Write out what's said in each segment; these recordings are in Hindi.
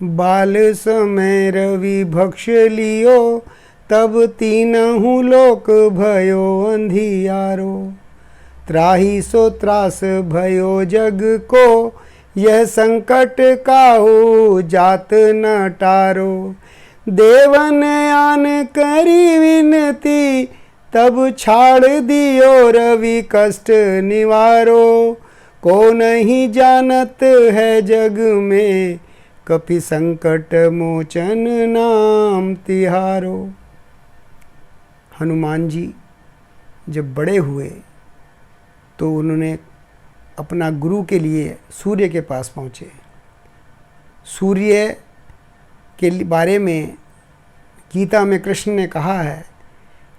बाल समय रवि भक्ष लियो, तब तीनहु लोक भयो अंधियारो। त्राहि सो त्रास भयो जग को, यह संकट काहू जात न टारो। देवन आन करी विनती, तब छाड़ दियो रवि कष्ट निवारो। को नहीं जानत है जग में, कपि संकट मोचन नाम तिहारो। हनुमान जी जब बड़े हुए तो उन्होंने अपना गुरु के लिए सूर्य के पास पहुँचे। सूर्य के बारे में गीता में कृष्ण ने कहा है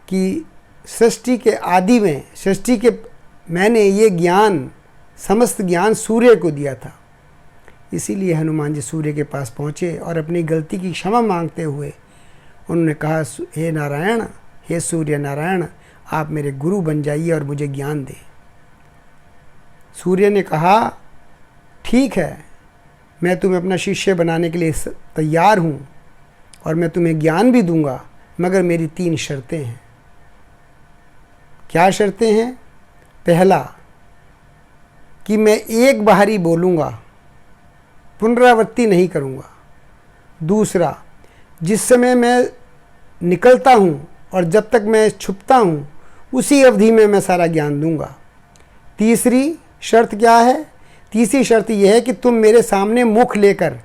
कि सृष्टि के आदि में, मैंने ये ज्ञान, समस्त ज्ञान सूर्य को दिया था। इसीलिए हनुमान जी सूर्य के पास पहुँचे और अपनी गलती की क्षमा मांगते हुए उन्होंने कहा, हे नारायण, हे सूर्य नारायण, आप मेरे गुरु बन जाइए और मुझे ज्ञान दें। सूर्य ने कहा, ठीक है, मैं तुम्हें अपना शिष्य बनाने के लिए तैयार हूँ और मैं तुम्हें ज्ञान भी दूंगा, मगर मेरी 3 शर्तें हैं। क्या शर्तें हैं? पहला, कि मैं एक बार ही बोलूँगा, पुनरावृत्ति नहीं करूँगा। दूसरा, जिस समय मैं निकलता हूँ और जब तक मैं छुपता हूँ उसी अवधि में मैं सारा ज्ञान दूंगा। तीसरी शर्त क्या है? तीसरी शर्त यह है कि तुम मेरे सामने मुख लेकर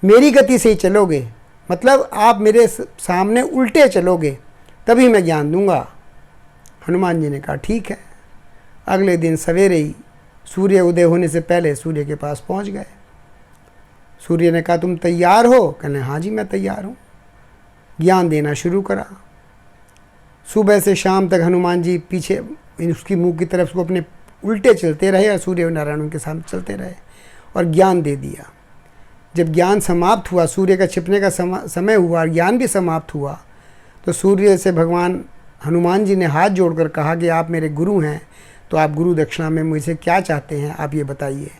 मेरी गति से ही चलोगे, मतलब आप मेरे सामने उल्टे चलोगे, तभी मैं ज्ञान दूंगा। हनुमान जी ने कहा, ठीक है। अगले दिन सवेरे ही सूर्य उदय होने से पहले सूर्य के पास पहुंच गए। सूर्य ने कहा, तुम तैयार हो? कहने, हाँ जी मैं तैयार हूँ। ज्ञान देना शुरू करा। सुबह से शाम तक हनुमान जी पीछे उसकी मुंह की तरफ को अपने उल्टे चलते रहे और सूर्य नारायण उनके सामने चलते रहे और ज्ञान दे दिया। जब ज्ञान समाप्त हुआ, सूर्य का छिपने का समय हुआ और ज्ञान भी समाप्त हुआ, तो सूर्य से भगवान हनुमान जी ने हाथ जोड़कर कहा कि आप मेरे गुरु हैं, तो आप गुरु दक्षिणा में मुझसे क्या चाहते हैं, आप ये बताइए,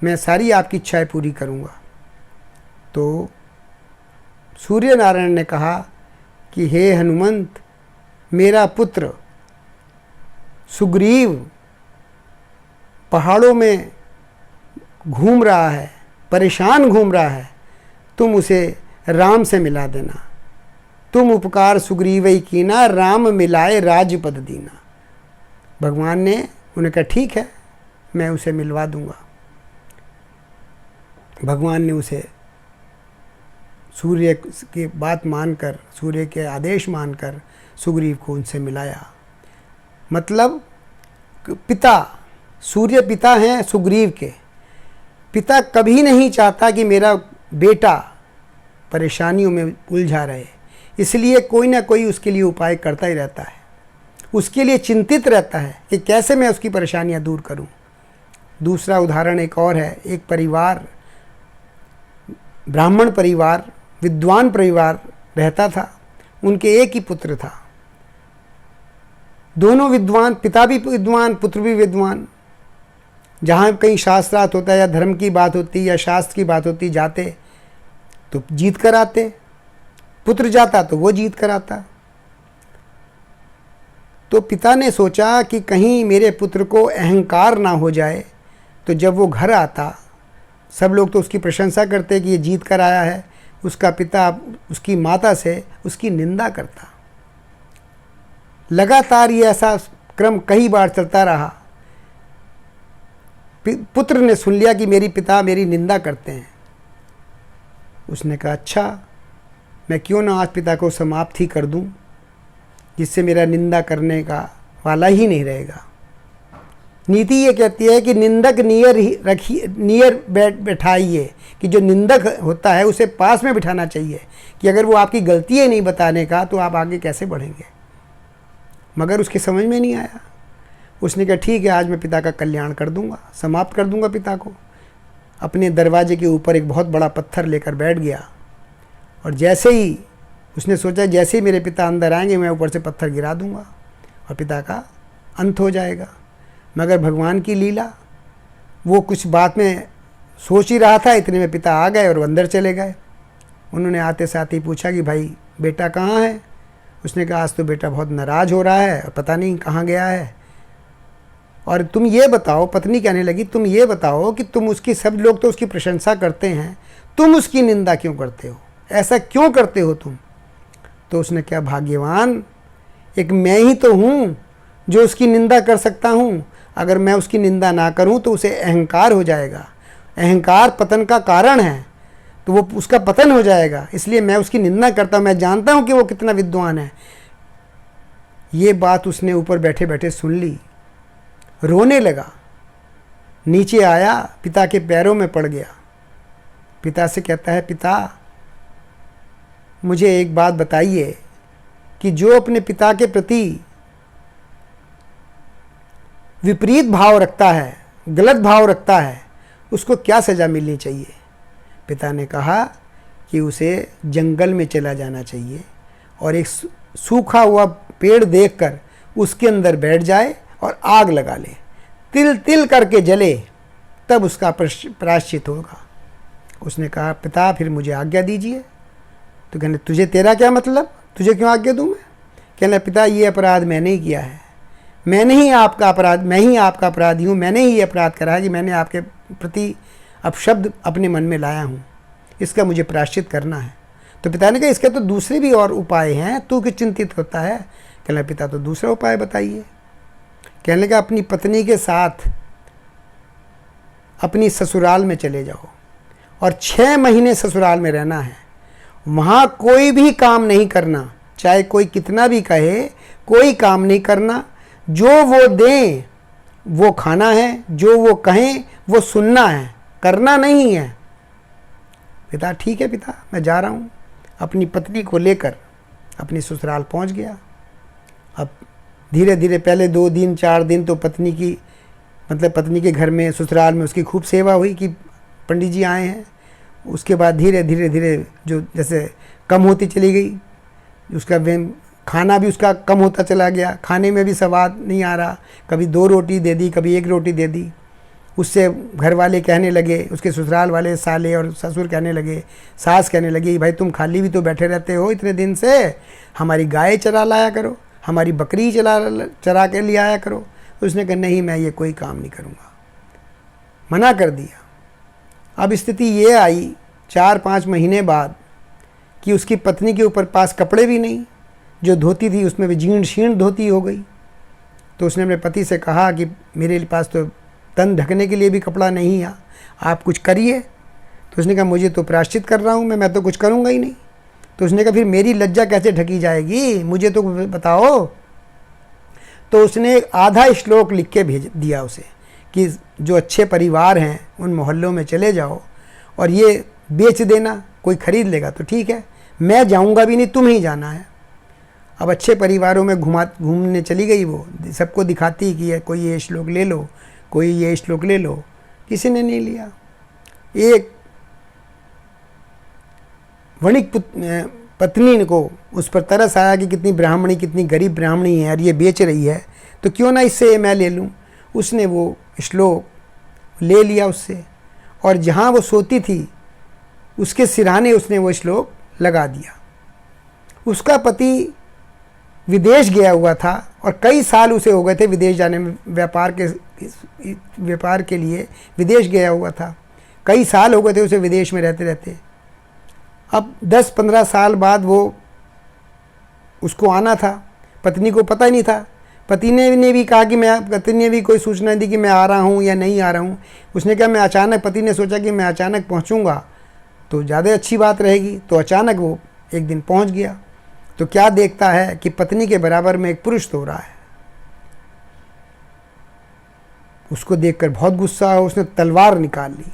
मैं सारी आपकी इच्छाएं पूरी करूँगा। तो सूर्य नारायण ने कहा कि हे हनुमंत, मेरा पुत्र सुग्रीव पहाड़ों में घूम रहा है, परेशान घूम रहा है, तुम उसे राम से मिला देना। तुम उपकार सुग्रीवई कीना, राम मिलाए राजपद दीना। भगवान ने उन्हें कहा, ठीक है, मैं उसे मिलवा दूंगा। भगवान ने उसे सूर्य की बात मानकर, सूर्य के आदेश मानकर सुग्रीव को उनसे मिलाया। मतलब पिता, सूर्य पिता हैं सुग्रीव के। पिता कभी नहीं चाहता कि मेरा बेटा परेशानियों में उलझा रहे, इसलिए कोई ना कोई उसके लिए उपाय करता ही रहता है, उसके लिए चिंतित रहता है कि कैसे मैं उसकी परेशानियां दूर करूं। दूसरा उदाहरण एक और है। एक परिवार, ब्राह्मण परिवार, विद्वान परिवार रहता था। उनके एक ही पुत्र था, दोनों विद्वान, पिता भी विद्वान, पुत्र भी विद्वान। जहाँ कहीं शास्त्रार्थ होता है या धर्म की बात होती या शास्त्र की बात होती, जाते तो जीत कर आते, पुत्र जाता तो वो जीत कर आता। तो पिता ने सोचा कि कहीं मेरे पुत्र को अहंकार ना हो जाए, तो जब वो घर आता सब लोग तो उसकी प्रशंसा करते कि ये जीत कर आया है, उसका पिता उसकी माता से उसकी निंदा करता। लगातार ये ऐसा क्रम कई बार चलता रहा। पुत्र ने सुन लिया कि मेरी पिता मेरी निंदा करते हैं। उसने कहा, अच्छा, मैं क्यों ना आज पिता को समाप्त ही कर दूं, जिससे मेरा निंदा करने का वाला ही नहीं रहेगा। नीति ये कहती है कि निंदक नियर बैठाइए, कि जो निंदक होता है उसे पास में बिठाना चाहिए, कि अगर वो आपकी गलती है नहीं बताने का तो आप आगे कैसे बढ़ेंगे। मगर उसके समझ में नहीं आया। उसने कहा, ठीक है, आज मैं पिता का कल्याण कर दूंगा, समाप्त कर दूंगा पिता को। अपने दरवाजे के ऊपर एक बहुत बड़ा पत्थर लेकर बैठ गया और जैसे ही उसने सोचा, जैसे ही मेरे पिता अंदर आएंगे मैं ऊपर से पत्थर गिरा दूंगा और पिता का अंत हो जाएगा। मगर भगवान की लीला, वो कुछ बात में सोच ही रहा था, इतने में पिता आ गए और वो अंदर चले गए। उन्होंने आते साथ ही पूछा कि भाई बेटा कहाँ है? उसने कहा आज तो बेटा बहुत नाराज़ हो रहा है और पता नहीं कहाँ गया है। और तुम ये बताओ, पत्नी कहने लगी, तुम ये बताओ कि तुम उसकी, सब लोग तो उसकी प्रशंसा करते हैं, तुम उसकी निंदा क्यों करते हो? ऐसा क्यों करते हो तुम? तो उसने क्या, भाग्यवान एक मैं ही तो हूँ जो उसकी निंदा कर सकता हूँ। अगर मैं उसकी निंदा ना करूँ तो उसे अहंकार हो जाएगा। अहंकार पतन का कारण है, तो वो उसका पतन हो जाएगा, इसलिए मैं उसकी निंदा करता हूँ। मैं जानता हूँ कि वो कितना विद्वान है। ये बात उसने ऊपर बैठे बैठे सुन ली, रोने लगा, नीचे आया, पिता के पैरों में पड़ गया। पिता से कहता है, पिता मुझे एक बात बताइए कि जो अपने पिता के प्रति विपरीत भाव रखता है, गलत भाव रखता है, उसको क्या सज़ा मिलनी चाहिए? पिता ने कहा कि उसे जंगल में चला जाना चाहिए और एक सूखा हुआ पेड़ देखकर उसके अंदर बैठ जाए और आग लगा ले, तिल तिल करके जले, तब उसका प्रायश्चित होगा। उसने कहा, पिता फिर मुझे आज्ञा दीजिए। तो कहने, तुझे, तेरा क्या मतलब, तुझे क्यों आज्ञा दूँ मैं? कहने, पिता ये अपराध मैंने ही किया है, मैं ही आपका अपराधी हूँ, मैंने ही ये अपराध करा है कि मैंने आपके प्रति अपशब्द अपने मन में लाया हूँ, इसका मुझे प्रायश्चित करना है। तो पिता ने कहा, इसके तो दूसरे भी और उपाय हैं, तू क्यों चिंतित होता है? कहने, पिता तो दूसरा उपाय बताइए। कहने लगा, अपनी पत्नी के साथ अपनी ससुराल में चले जाओ और 6 महीने ससुराल में रहना है। वहाँ कोई भी काम नहीं करना, चाहे कोई कितना भी कहे, कोई काम नहीं करना। जो वो दें वो खाना है, जो वो कहें वो सुनना है, करना नहीं है। पिता, ठीक है पिता, मैं जा रहा हूँ। अपनी पत्नी को लेकर अपनी ससुराल पहुँच गया। अब धीरे धीरे, पहले 2 दिन 4 दिन तो पत्नी के घर में, ससुराल में उसकी खूब सेवा हुई कि पंडित जी आए हैं। उसके बाद धीरे धीरे जो जैसे कम होती चली गई, उसका खाना भी उसका कम होता चला गया, खाने में भी स्वाद नहीं आ रहा। कभी 2 रोटी दे दी, कभी 1 रोटी दे दी। उससे घर वाले कहने लगे, उसके ससुराल वाले, साले और ससुर कहने लगे, सास कहने लगी, भाई तुम खाली भी तो बैठे रहते हो इतने दिन से, हमारी गाय चरा लाया करो, हमारी बकरी चरा के ले आया करो। उसने कहा, नहीं, मैं ये कोई काम नहीं करूँगा, मना कर दिया। अब स्थिति ये आई 4-5 महीने बाद कि उसकी पत्नी के ऊपर पास कपड़े भी नहीं, जो धोती थी उसमें भी जीर्ण शीर्ण धोती हो गई। तो उसने अपने पति से कहा कि मेरे पास तो तन ढकने के लिए भी कपड़ा नहीं है, आप कुछ करिए। तो उसने कहा, मुझे तो प्रायश्चित कर रहा हूँ मैं तो कुछ करूँगा ही नहीं। तो उसने कहा, फिर मेरी लज्जा कैसे ढकी जाएगी, मुझे तो बताओ। तो उसने एक आधा श्लोक लिख के भेज दिया उसे कि जो अच्छे परिवार हैं उन मोहल्लों में चले जाओ और ये बेच देना, कोई खरीद लेगा तो ठीक है, मैं जाऊंगा भी नहीं, तुम ही जाना है। अब अच्छे परिवारों में घूमने चली गई, वो सबको दिखाती कि कोई ये श्लोक ले लो, कोई ये श्लोक ले लो, किसी ने नहीं लिया। एक वणिक पत्नी को उस पर तरस आया कि कितनी गरीब ब्राह्मणी है और ये बेच रही है, तो क्यों ना इससे मैं ले लूँ। उसने वो श्लोक ले लिया उससे, और जहाँ वो सोती थी उसके सिरहाने उसने वो श्लोक लगा दिया। उसका पति विदेश गया हुआ था और कई साल उसे हो गए थे विदेश जाने में, व्यापार के लिए विदेश गया हुआ था, कई साल हो गए थे उसे विदेश में रहते रहते। अब 10-15 साल बाद वो उसको आना था, पत्नी को पता ही नहीं था। पति ने भी कहा कि पत्नी ने भी कोई सूचना दी कि मैं आ रहा हूँ या नहीं आ रहा हूँ। उसने कहा मैं अचानक, पति ने सोचा कि मैं अचानक पहुँचूँगा तो ज़्यादा अच्छी बात रहेगी, तो अचानक वो एक दिन पहुँच गया। तो क्या देखता है कि पत्नी के बराबर में एक पुरुष सो रहा है। उसको देखकर बहुत गुस्सा आया, उसने तलवार निकाल ली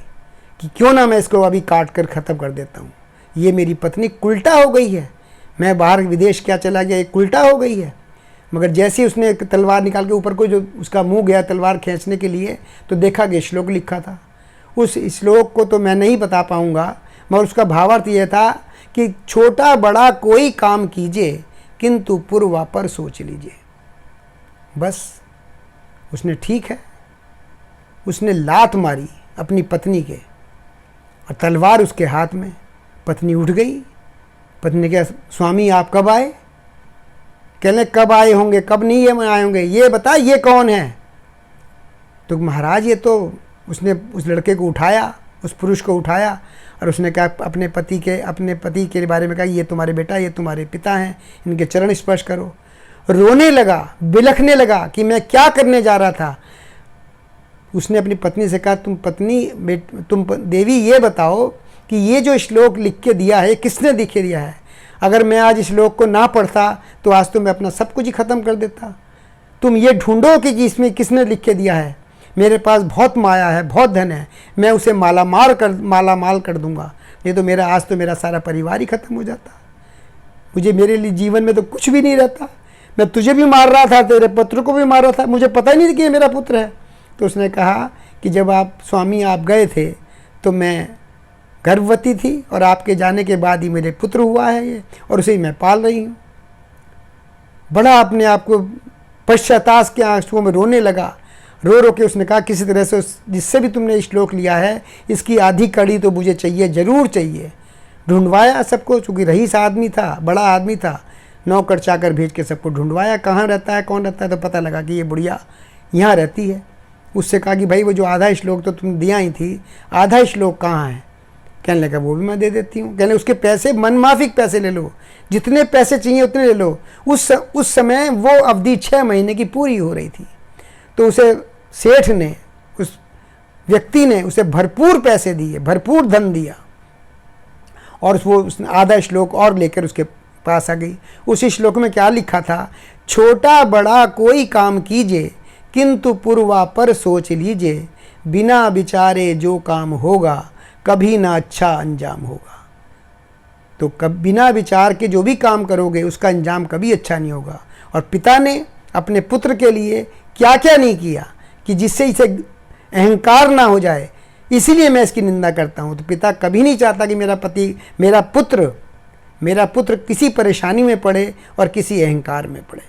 कि क्यों ना मैं इसको अभी काट कर ख़त्म कर देता हूँ। ये मेरी पत्नी कुल्टा हो गई है, मैं बाहर विदेश क्या चला गया, ये कुल्टा हो गई है। मगर जैसे ही उसने तलवार निकाल के ऊपर को जो उसका मुंह गया तलवार खींचने के लिए, तो देखा कि श्लोक लिखा था। उस श्लोक को तो मैं नहीं बता पाऊँगा, मगर उसका भावार्थ यह था कि छोटा बड़ा कोई काम कीजिए किंतु पूर्वापर सोच लीजिए। बस उसने, ठीक है, उसने लात मारी अपनी पत्नी के और तलवार उसके हाथ में। पत्नी उठ गई। पत्नी ने कहा, स्वामी आप कब आए? कहने, कब आए होंगे, कब नहीं ये आए होंगे, ये बता ये कौन है? तो महाराज ये तो, उसने उस लड़के को उठाया, उस पुरुष को उठाया और उसने कहा, अपने पति के बारे में कहा, ये तुम्हारे बेटा, ये तुम्हारे पिता हैं, इनके चरण स्पर्श करो। रोने लगा, बिलखने लगा कि मैं क्या करने जा रहा था। उसने अपनी पत्नी से कहा, तुम देवी ये बताओ कि ये जो श्लोक लिख के दिया है किसने लिख के दिया है? अगर मैं आज इस श्लोक को ना पढ़ता तो आज तो मैं अपना सब कुछ ही ख़त्म कर देता। तुम ये ढूंढो कि इसमें किसने लिख के दिया है। मेरे पास बहुत माया है, बहुत धन है, मैं उसे मालामाल कर दूंगा, नहीं तो आज तो मेरा सारा परिवार ही ख़त्म हो जाता। मेरे लिए जीवन में तो कुछ भी नहीं रहता। मैं तुझे भी मार रहा था, तेरे पुत्र को भी मार रहा था, मुझे पता ही नहीं कि ये मेरा पुत्र है। तो उसने कहा कि जब आप स्वामी आप गए थे तो मैं गर्भवती थी और आपके जाने के बाद ही मेरे पुत्र हुआ है ये, और उसे ही मैं पाल रही हूँ। बड़ा अपने आप को पश्चाताप के आंसुओं में रोने लगा। रो के उसने कहा, किसी तरह से जिससे भी तुमने श्लोक लिया है इसकी आधी कड़ी तो मुझे चाहिए, ज़रूर चाहिए। ढूंढवाया सबको, चूँकि रईस आदमी था, बड़ा आदमी था, नौकर चाकर भेज के सबको ढूंढवाया, कहाँ रहता है, कौन रहता है। तो पता लगा कि ये बुढ़िया यहाँ रहती है। उससे कहा कि भाई वो जो आधा श्लोक तो तुम दिया ही थी, आधा श्लोक कहाँ है? कहने लगा, वो भी मैं दे देती हूँ। कहने, उसके पैसे मनमाफिक पैसे ले लो, जितने पैसे चाहिए उतने ले लो। उस समय वो अवधि 6 महीने की पूरी हो रही थी। तो उसे सेठ ने, उस व्यक्ति ने उसे भरपूर पैसे दिए, भरपूर धन दिया, और उसने आधा श्लोक और लेकर उसके पास आ गई। उसी श्लोक में क्या लिखा था? छोटा बड़ा कोई काम कीजिए, किंतु पूर्वा पर सोच लीजिए, बिना विचारे जो काम होगा कभी ना अच्छा अंजाम होगा। तो बिना विचार के जो भी काम करोगे उसका अंजाम कभी अच्छा नहीं होगा। और पिता ने अपने पुत्र के लिए क्या क्या नहीं किया कि जिससे इसे अहंकार ना हो जाए, इसीलिए मैं इसकी निंदा करता हूँ। तो पिता कभी नहीं चाहता कि मेरा पुत्र किसी परेशानी में पड़े और किसी अहंकार में पड़े।